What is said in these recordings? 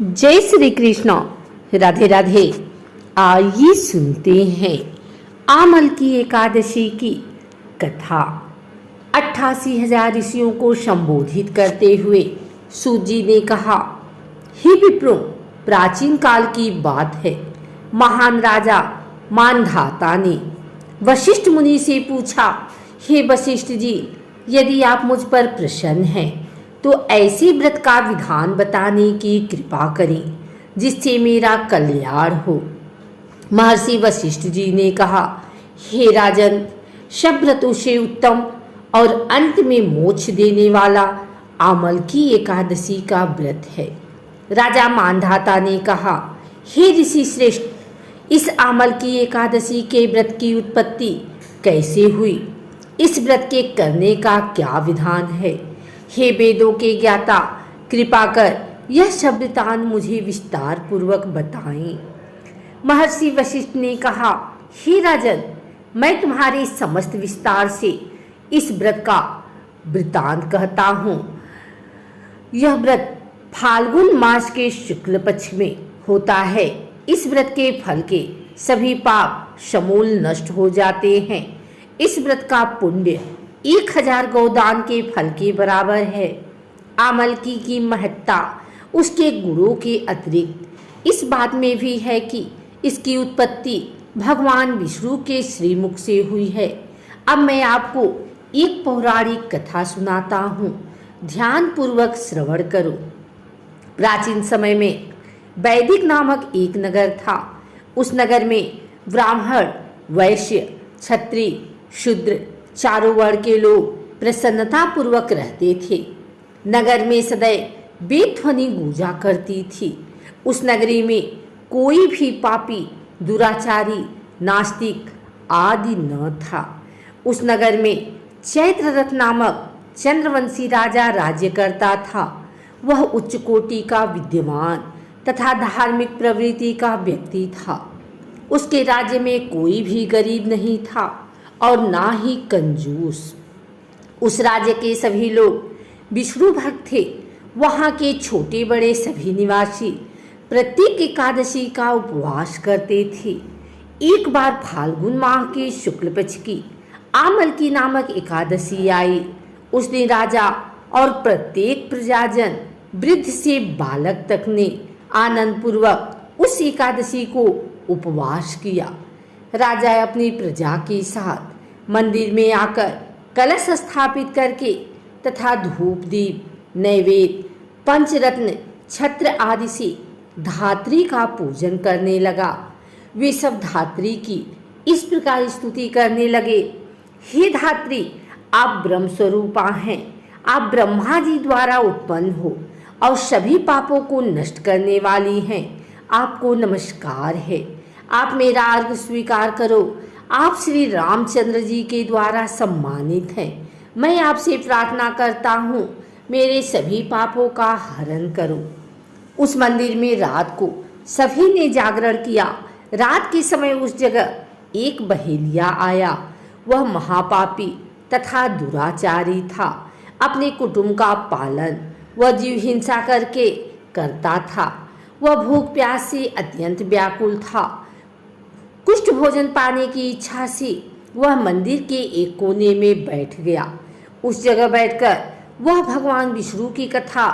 जय श्री कृष्ण। राधे राधे। आइए सुनते हैं आमल की एकादशी की कथा। 88,000 ऋषियों को संबोधित करते हुए सूत जी ने कहा, हे विप्रो, प्राचीन काल की बात है। महान राजा मानधाता ने वशिष्ठ मुनि से पूछा, हे वशिष्ठ जी, यदि आप मुझ पर प्रसन्न हैं तो ऐसे व्रत का विधान बताने की कृपा करें जिससे मेरा कल्याण हो। महर्षि वशिष्ठ जी ने कहा, हे राजन, सब व्रतों से उत्तम और अंत में मोक्ष देने वाला आमल की एकादशी का व्रत है। राजा मानधाता ने कहा, हे ऋषि श्रेष्ठ, इस आमल की एकादशी के व्रत की उत्पत्ति कैसे हुई? इस व्रत के करने का क्या विधान है? हे वेदों के ज्ञाता, कृपा कर यह सब वृतांत मुझे विस्तार पूर्वक बताएं। महर्षि वशिष्ठ ने कहा, हे राजन, मैं तुम्हारे समस्त विस्तार से इस व्रत का वृतांत कहता हूँ। यह व्रत फाल्गुन मास के शुक्ल पक्ष में होता है। इस व्रत के फल के सभी पाप समूल नष्ट हो जाते हैं। इस व्रत का पुण्य 1000 गोदान के फल के बराबर है। आमल की महत्ता उसके गुणों के अतिरिक्त इस बात में भी है कि इसकी उत्पत्ति भगवान विष्णु के श्रीमुख से हुई है। अब मैं आपको एक पौराणिक कथा सुनाता हूँ, ध्यान पूर्वक श्रवण करो। प्राचीन समय में वैदिक नामक एक नगर था। उस नगर में ब्राह्मण, वैश्य, क्षत्रिय, शूद्र चारों वर्ण के लोग प्रसन्नता पूर्वक रहते थे। नगर में सदैव वेद ध्वनि गूंजा करती थी। उस नगरी में कोई भी पापी, दुराचारी, नास्तिक आदि न था। उस नगर में चैत्ररथ नामक चंद्रवंशी राजा राज्य करता था। वह उच्च कोटि का विद्वान तथा धार्मिक प्रवृत्ति का व्यक्ति था। उसके राज्य में कोई भी गरीब नहीं था और ना ही कंजूस। उस राज्य के सभी लोग विष्णु भक्त थे। वहाँ के छोटे बड़े सभी निवासी प्रत्येक एकादशी का उपवास करते थे। एक बार फाल्गुन माह के शुक्ल पक्ष की आमल की नामक एकादशी आई। उस दिन राजा और प्रत्येक प्रजाजन, वृद्ध से बालक तक ने आनंद पूर्वक उस एकादशी को उपवास किया। राजा अपनी प्रजा के साथ मंदिर में आकर कलश स्थापित करके तथा धूप दीप, नैवेद्य, पंचरत्न, छत्र आदि से धात्री का पूजन करने लगा। वे सब धात्री की इस प्रकार स्तुति करने लगे, हे धात्री, आप ब्रह्म स्वरूपा हैं। आप ब्रह्मा जी द्वारा उत्पन्न हो और सभी पापों को नष्ट करने वाली हैं। आपको नमस्कार है। आप मेरा अर्घ स्वीकार करो। आप श्री रामचंद्र जी के द्वारा सम्मानित हैं। मैं आपसे प्रार्थना करता हूँ, मेरे सभी पापों का हरण करो। उस मंदिर में रात को सभी ने जागरण किया। रात के समय उस जगह एक बहेलिया आया। वह महापापी तथा दुराचारी था। अपने कुटुंब का पालन वह जीव हिंसा करके करता था। वह भूख प्यास से अत्यंत व्याकुल था। कुष्ठ भोजन पाने की इच्छा से वह मंदिर के एक कोने में बैठ गया। उस जगह बैठकर वह भगवान विष्णु की कथा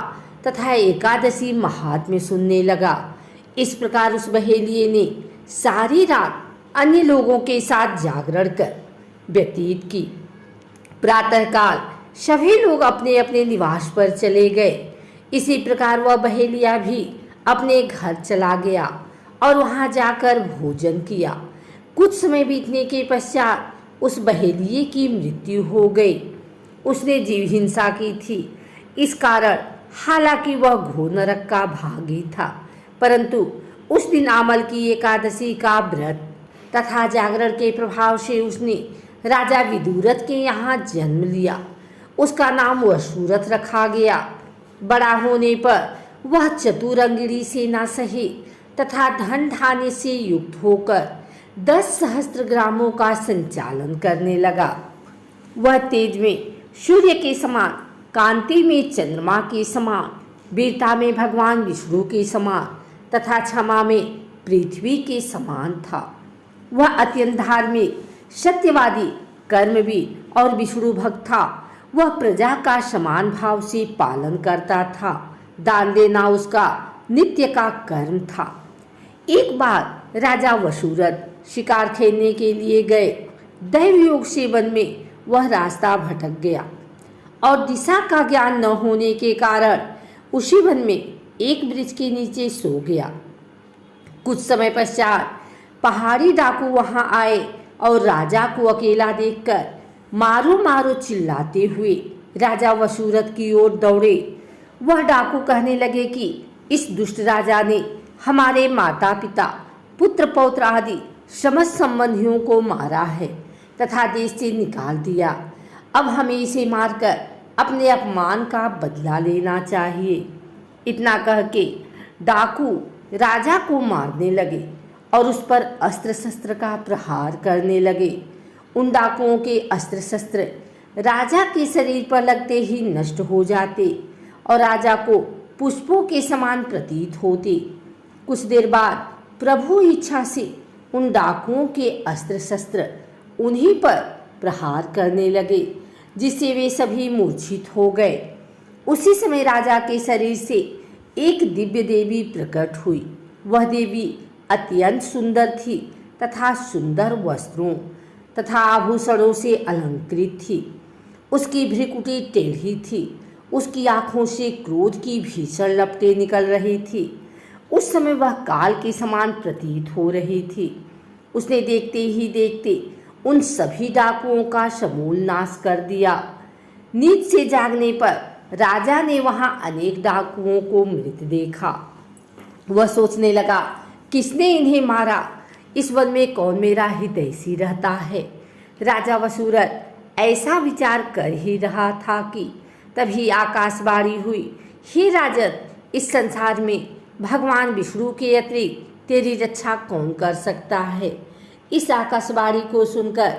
तथा एकादशी महात्म्य सुनने लगा। इस प्रकार उस बहेलिये ने सारी रात अन्य लोगों के साथ जागरण कर व्यतीत की। प्रातःकाल सभी लोग अपने अपने निवास पर चले गए। इसी प्रकार वह बहेलिया भी अपने घर चला गया और वहां जाकर भोजन किया। कुछ समय बीतने के पश्चात उस बहेलिये की मृत्यु हो गई। उसने जीव हिंसा की थी। इस कारण हालांकि वह घोर नरक का भागी था, परंतु उस दिन आमल की एकादशी का व्रत तथा जागरण के प्रभाव से उसने राजा विदुरथ के यहाँ जन्म लिया। उसका नाम वसुरथ रखा गया। बड़ा होने पर वह चतुरंगिणी सेना सहित तथा धन धान्य से युक्त होकर 10 सहस्त्र ग्रामों का संचालन करने लगा। वह तेज में सूर्य के समान, कांति में चंद्रमा के समान, वीरता में भगवान विष्णु के समान तथा क्षमा में पृथ्वी के समान था। वह अत्यंत धार्मिक, सत्यवादी, कर्मवीर और विष्णु भक्त था। वह प्रजा का समान भाव से पालन करता था। दान देना उसका नित्य का कर्म था। एक बार राजा वसुरथ शिकार खेलने के लिए गए। दैव योग से वन में वह रास्ता भटक गया और दिशा का ज्ञान न होने के कारण उसी वन में एक वृक्ष के नीचे सो गया। कुछ समय पश्चात पहाड़ी डाकू वहां आए और राजा को अकेला देखकर मारो मारो चिल्लाते हुए राजा वसुरथ की ओर दौड़े। वह डाकू कहने लगे कि इस दुष्ट राजा ने हमारे माता पिता, पुत्र पौत्र आदि समस्त संबंधियों को मारा है तथा देश से निकाल दिया। अब हमें इसे मारकर अपने अपमान का बदला लेना चाहिए। इतना कह के डाकू राजा को मारने लगे और उस पर अस्त्र शस्त्र का प्रहार करने लगे। उन डाकुओं के अस्त्र शस्त्र राजा के शरीर पर लगते ही नष्ट हो जाते और राजा को पुष्पों के समान प्रतीत होते। कुछ देर बाद प्रभु इच्छा से उन डाकुओं के अस्त्र शस्त्र उन्हीं पर प्रहार करने लगे, जिससे वे सभी मूर्छित हो गए। उसी समय राजा के शरीर से एक दिव्य देवी प्रकट हुई। वह देवी अत्यंत सुंदर थी तथा सुंदर वस्त्रों तथा आभूषणों से अलंकृत थी। उसकी भ्रिकुटी टेढ़ी थी। उसकी आंखों से क्रोध की भीषण लपटें निकल रही थी। उस समय वह काल के समान प्रतीत हो रही थी। उसने देखते ही देखते उन सभी डाकुओं का समूल नाश कर दिया। नींद से जागने पर राजा ने वहां अनेक डाकुओं को मृत देखा। वह सोचने लगा, किसने इन्हें मारा? इस वन में कौन मेरा हितैषी रहता है? राजा वसुरथ ऐसा विचार कर ही रहा था कि तभी आकाशवाणी हुई, हे राजन, इस संसार में भगवान विष्णु के अतिरिक्त तेरी रक्षा कौन कर सकता है? इस आकाशवाणी को सुनकर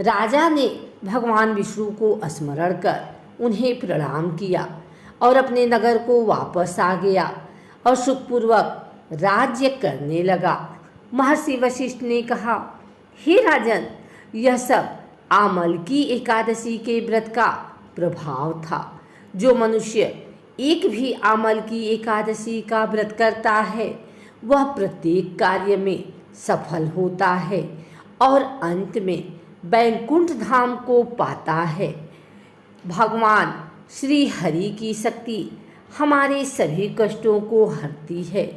राजा ने भगवान विष्णु को स्मरण कर उन्हें प्रणाम किया और अपने नगर को वापस आ गया और सुखपूर्वक राज्य करने लगा। महर्षि वशिष्ठ ने कहा, हे राजन, यह सब आमल की एकादशी के व्रत का प्रभाव था। जो मनुष्य एक भी आमल की एकादशी का व्रत करता है वह प्रत्येक कार्य में सफल होता है और अंत में वैकुंठ धाम को पाता है। भगवान श्री हरि की शक्ति हमारे सभी कष्टों को हरती है।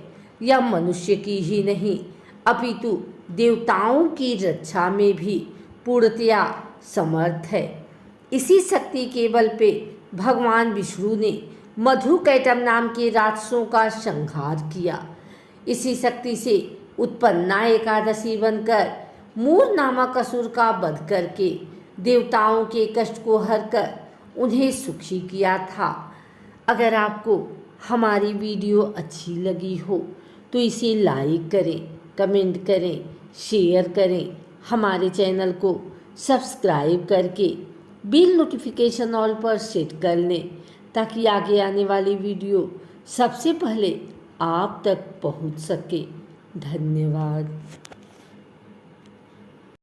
यह मनुष्य की ही नहीं अपितु देवताओं की रक्षा में भी पूर्णतया समर्थ है। इसी शक्ति के बल पे भगवान विष्णु ने मधुकैटभ नाम के राक्षसों का संहार किया। इसी शक्ति से उत्पन्ना एकादशी बनकर मूर नामक असुर का वध करके देवताओं के कष्ट को हरकर उन्हें सुखी किया था। अगर आपको हमारी वीडियो अच्छी लगी हो तो इसे लाइक करें, कमेंट करें, शेयर करें। हमारे चैनल को सब्सक्राइब करके बिल नोटिफिकेशन ऑल पर सेट कर लें ताकि आगे आने वाली वीडियो सबसे पहले आप तक पहुंच सके। धन्यवाद।